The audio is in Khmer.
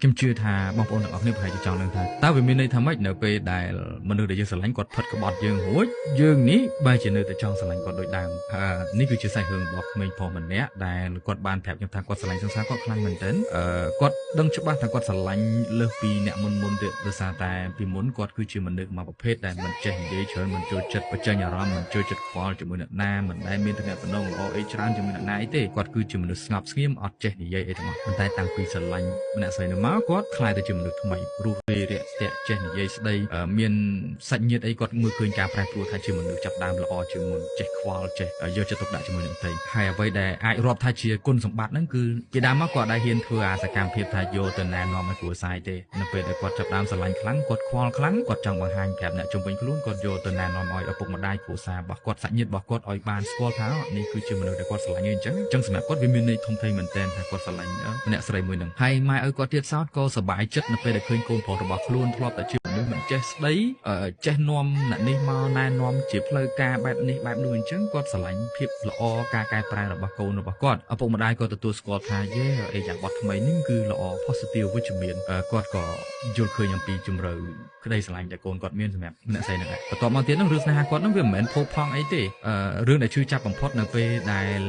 គឹមជឿថាបងប្អូនទាំងអស់គ្នាប្រហែលជាចង់ដឹងថាតើវាមានន័យថាម៉េចនៅពេលដែលមនុស្សដែលយើងស្រឡាញ់គាត់ផិតក្បត់យើងរួចយើងនេះបែរជានៅតែចង់ស្រឡាញ់គាត់ដូចដើមនេះគឺជាសាច់រឿងរបស់ក្មេងប្រុសម្នាក់ដែលគាត់បានប្រាប់ខ្ញុំថាគាត់ស្រឡាញ់សង្សារគាត់ខ្លាំងមែនទែនគាត់ដឹងច្បាស់ថាគាត់ស្រឡាញ់លើសពីអ្នកមុនទៀតដោយសារតែពីមុនគាត់គឺជាមនុស្សមួយប្រភេទដែលមិនចេះនិយាយច្រើនមិនចូលចិត្តបញ្ចេញអារម្មណ៍មិនចូលចិត្តខ្វល់ជាមួយអ្នកណាមិនដែលមានទំនាក់ទំនងល្អអីច្រើនជាមួយអ្នកណាអីទេគាត់គឺជាមនុស្សស្ងប់ស្ងៀមអត់ចេះនិយាយអីទាំងអស់ប៉ុន្តែតាំងពីស្រឡាញ់ម្នាក់ស្រីនោះមកគាត់ខ្លាយទៅជាមនុស្សថ្មីរស់រាយរាក់ទាក់ចេះនិយាយស្ដីមានសាច់ញាតិអីគាត់មើលឃើញការប្រែប្រួលថាជាមនុស្សចាប់ដើមល្អជាងមុនចេះខ្វល់ចេះយកចិត្តទុកដាក់ជាមួយនឹងផ្ទៃហើយអ្វីដែលអាចរាប់ថាជាគុណសម្បត្តិហ្នឹងគឺពីដើមមកគាត់ដែលហ៊ានធ្វើអាសកម្មភាពថាយកទៅណែនាំឲ្យគ្រួសារទេនៅពេលដែលគាត់ចាប់ដើមស្រឡាញ់ខ្លាំងគាត់ខ្វល់ខ្លាំងគាត់ចង់បង្ហាញប្រាប់អ្នកជុំវិញខ្លួនគាត់យកទៅណែនាំឲ្យឪពុកម្ដាយគ្រួសាររបស់គាត់សាច់ញាតិរបស់គាត់ឲ្យបានស្គាល់ថានេះគឺជាមនុស្សដែលគាត់ស្រឡាញ់អញ្ចឹងសម្រាប់គាត់វាមានន័យធំធេងមែនទែនថាគាត់ស្រឡាញ់ម្នាក់ស្រីមួយហ្នឹងហើយម៉ែឪគាត់ទៀតសោតក៏សប្បាយចិត្តនៅពេលដែលឃើញកូនប្រុសរបស់ខ្លួនធ្លាប់តែជាមនុស្សមិនចេះស្ដីចេះនាំអ្នកនេះមកណែនាំជាផ្លូវការបែបនេះបែបនោះអញ្ចឹងគាត់ស្រឡាញ់ភាពល្អការកែប្រែរបស់កូនរបស់គាត់ឪពុកម្ដាយក៏ទទួលស្គាល់ថាយេអេយ៉ាងបត់ថ្មីនេះគឺល្អ positive វិជ្ជមានគាត់ក៏យល់ឃើញអំពីជំរឿក្តីស្រឡាញ់ដែលកូនគាត់មានសម្រាប់អ្នកស្រីហ្នឹងដែរបន្ទាប់មកទៀតហ្នឹងរឿងស្នេហាគាត់ហ្នឹងវាមិនមែនផូរផង់អីទេរឿងដែលឈឺចាប់បំផុតនៅពេលដែល